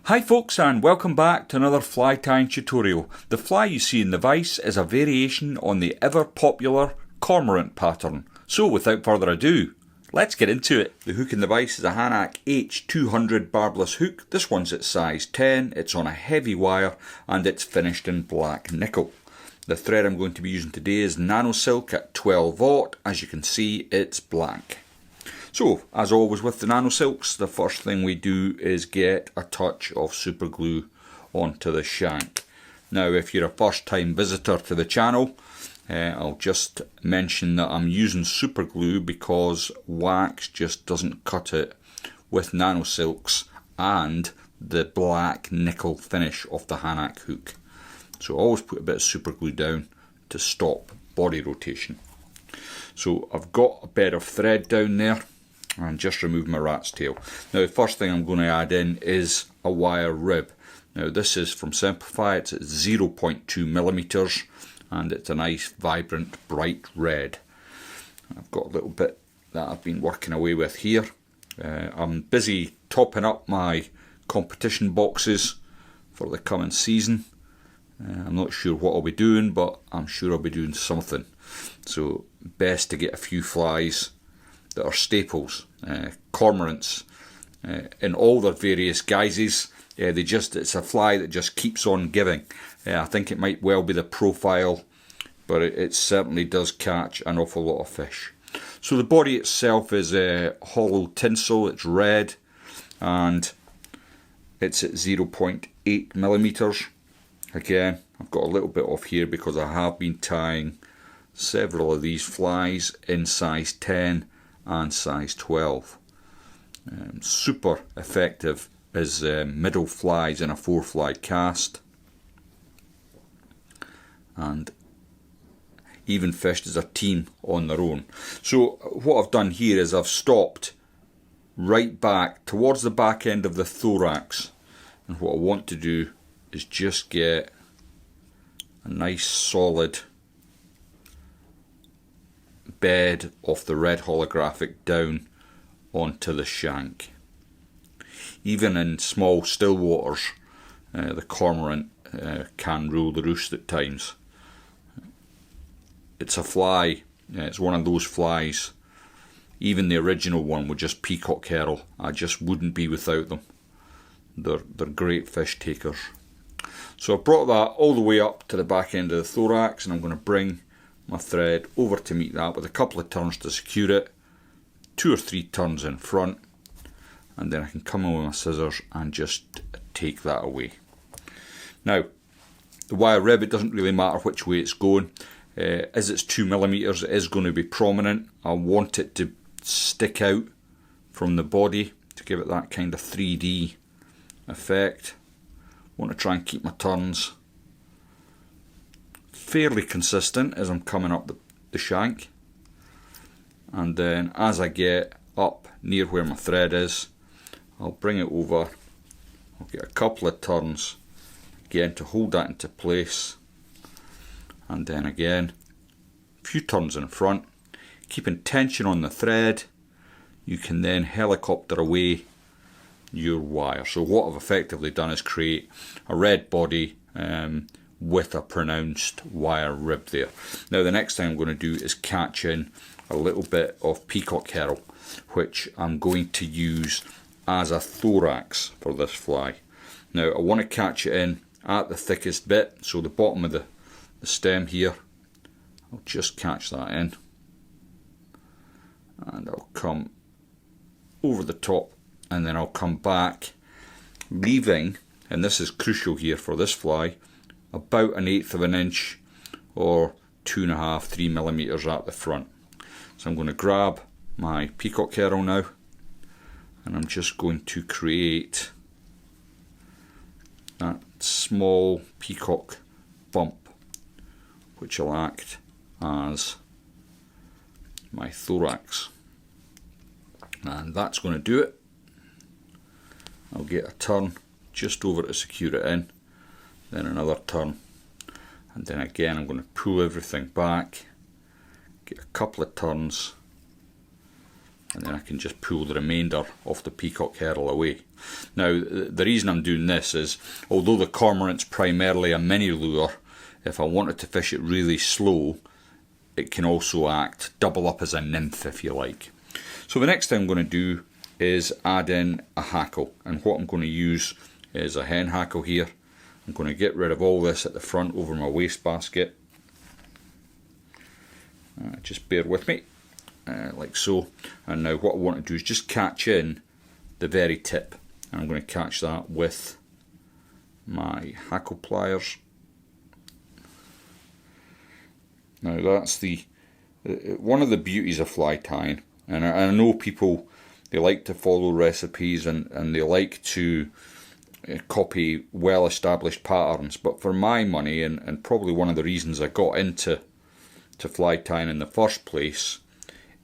Hi folks, and welcome back to another fly tying tutorial. The fly you see in the vise is a variation on the ever popular cormorant pattern. So without further ado, let's get into it. The hook in the vise is a Hanak H200 barbless hook. This one's at size 10, it's on a heavy wire and it's finished in black nickel. The thread I'm going to be using today is nano silk at 12 aught. As you can see, it's black. So, as always with the nano silks, the first thing we do is get a touch of super glue onto the shank. Now, if you're a first time visitor to the channel, I'll just mention that I'm using super glue because wax just doesn't cut it with nano silks and the black nickel finish of the Hanak hook. So always put a bit of super glue down to stop body rotation. So I've got a bed of thread down there and just remove my rat's tail. Now the first thing I'm going to add in is a wire rib. Now this is from Simplify, it's at 0.2 millimeters and it's a nice vibrant bright red. I've got a little bit that I've been working away with here. I'm busy topping up my competition boxes for the coming season. I'm not sure what I'll be doing, but I'm sure I'll be doing something. So best to get a few flies that are staples. Cormorants in all their various guises. It's a fly that just keeps on giving. I think it might well be the profile, but it certainly does catch an awful lot of fish. So the body itself is hollow tinsel, it's red, and it's at 0.8 millimeters. Again, I've got a little bit off here because I have been tying several of these flies in size 10 and size 12. Super effective as middle flies in a 4-fly cast, and even fished as a team on their own. So what I've done here is I've stopped right back towards the back end of the thorax, and what I want to do is just get a nice solid bed of the red holographic down onto the shank. Even in small still waters, the cormorant can rule the roost at times. It's a fly, it's one of those flies, even the original one with just peacock herring, I just wouldn't be without them. They're great fish takers. So I've brought that all the way up to the back end of the thorax, and I'm going to bring my thread over to meet that with a couple of turns to secure it, 2 or 3 turns in front, and then I can come in with my scissors and just take that away. Now the wire rib, it doesn't really matter which way it's going. As it's 2 millimeters, it is going to be prominent. I want it to stick out from the body to give it that kind of 3D effect. I want to try and keep my turns fairly consistent as I'm coming up the shank, and then as I get up near where my thread is, I'll bring it over, I'll get a couple of turns again to hold that into place, and then again a few turns in front, keeping tension on the thread. You can then helicopter away your wire. So what I've effectively done is create a red body with a pronounced wire rib there. Now the next thing I'm going to do is catch in a little bit of peacock herring, which I'm going to use as a thorax for this fly. Now I want to catch it in at the thickest bit, so the bottom of the stem here, I'll just catch that in, and I'll come over the top, and then I'll come back, leaving, and this is crucial here for this fly, about 1/8 of an inch or 2.5–3 millimeters at the front. So I'm going to grab my peacock herring now, and I'm just going to create that small peacock bump, which will act as my thorax, and that's going to do it. I'll get a turn just over to secure it in, then another turn, and then again I'm going to pull everything back, get a couple of turns, and then I can just pull the remainder of the peacock herring away. Now the reason I'm doing this is, although the cormorant's primarily a mini lure, if I wanted to fish it really slow, it can also act, double up as a nymph if you like. So the next thing I'm going to do is add in a hackle, and what I'm going to use is a hen hackle here. I'm going to get rid of all this at the front over my wastebasket. Just bear with me, like so. And now what I want to do is just catch in the very tip, and I'm going to catch that with my hackle pliers. Now that's the one of the beauties of fly tying, and I know people, they like to follow recipes and they like to copy well established patterns, but for my money, and probably one of the reasons I got into fly tying in the first place,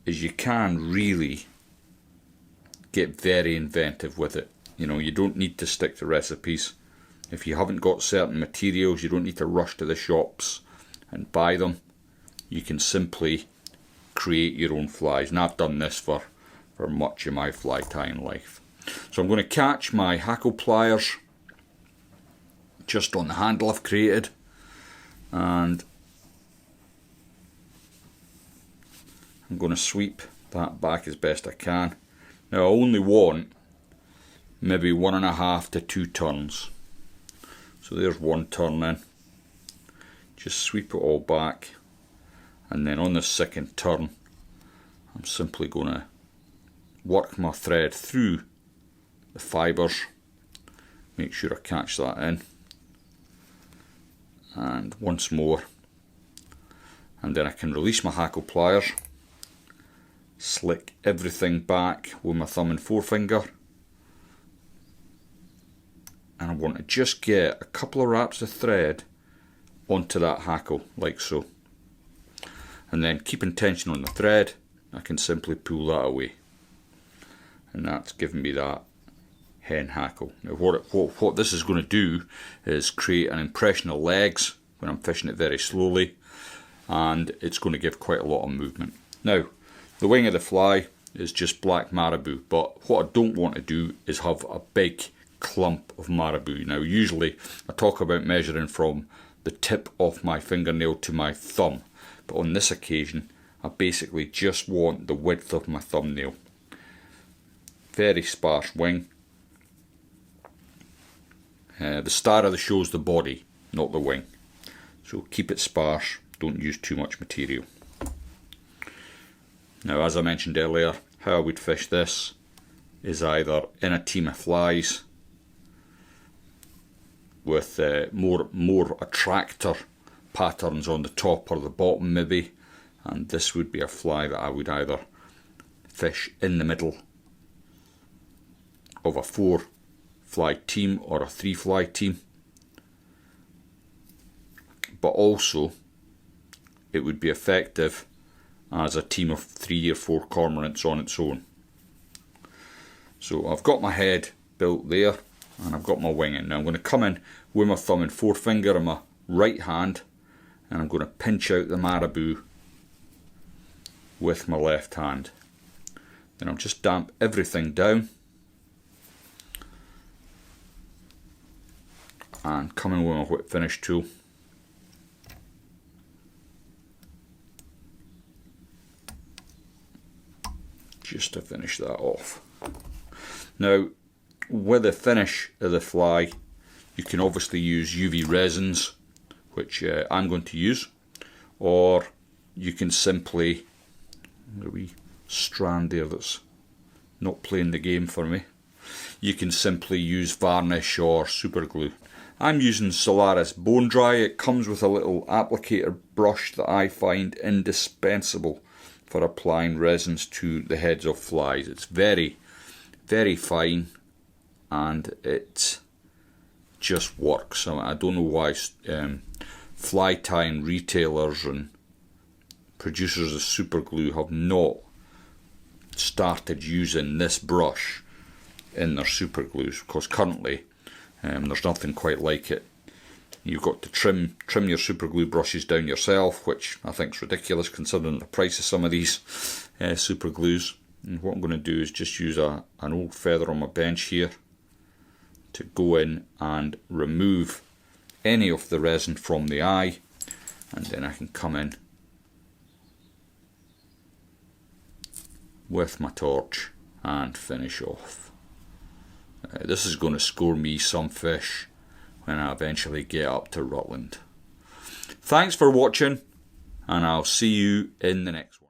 is you can really get very inventive with it. You know, you don't need to stick to recipes. If you haven't got certain materials, you don't need to rush to the shops and buy them. You can simply create your own flies, and I've done this for much of my fly tying life. So I'm going to catch my hackle pliers just on the handle I've created, and I'm going to sweep that back as best I can. Now I only want maybe 1.5 to 2 turns. So there's one turn in. Just sweep it all back, and then on the second turn I'm simply going to work my thread through the fibres, make sure I catch that in, and once more, and then I can release my hackle pliers, slick everything back with my thumb and forefinger, and I want to just get a couple of wraps of thread onto that hackle, like so, and then keeping tension on the thread, I can simply pull that away, and that's giving me that hen hackle. Now what this is going to do is create an impression of legs when I'm fishing it very slowly, and it's going to give quite a lot of movement. Now the wing of the fly is just black marabou, but what I don't want to do is have a big clump of marabou. Now usually I talk about measuring from the tip of my fingernail to my thumb, but on this occasion I basically just want the width of my thumbnail. Very sparse wing. The star of the show is the body, not the wing. So keep it sparse, don't use too much material. Now as I mentioned earlier, how I would fish this is either in a team of flies with more attractor patterns on the top or the bottom maybe, and this would be a fly that I would either fish in the middle of a 4 fly team or a 3 fly team, but also it would be effective as a team of 3 or 4 cormorants on its own. So I've got my head built there, and I've got my wing in. Now I'm going to come in with my thumb and forefinger in my right hand, and I'm going to pinch out the marabou with my left hand. Then I'll just damp everything down and come in with my whip finish tool. Just to finish that off. Now with the finish of the fly, you can obviously use UV resins, which I'm going to use, or you can simply, a wee strand there that's not playing the game for me, you can simply use varnish or super glue. I'm using Solaris Bone Dry. It comes with a little applicator brush that I find indispensable for applying resins to the heads of flies. It's very, very fine, and it just works. I don't know why fly tying retailers and producers of super glue have not started using this brush in their super glues, because currently there's nothing quite like it. You've got to trim your super glue brushes down yourself, which I think is ridiculous considering the price of some of these super glues. And what I'm going to do is just use an old feather on my bench here to go in and remove any of the resin from the eye, and then I can come in with my torch and finish off. This is going to score me some fish when I eventually get up to Rutland. Thanks for watching, and I'll see you in the next one.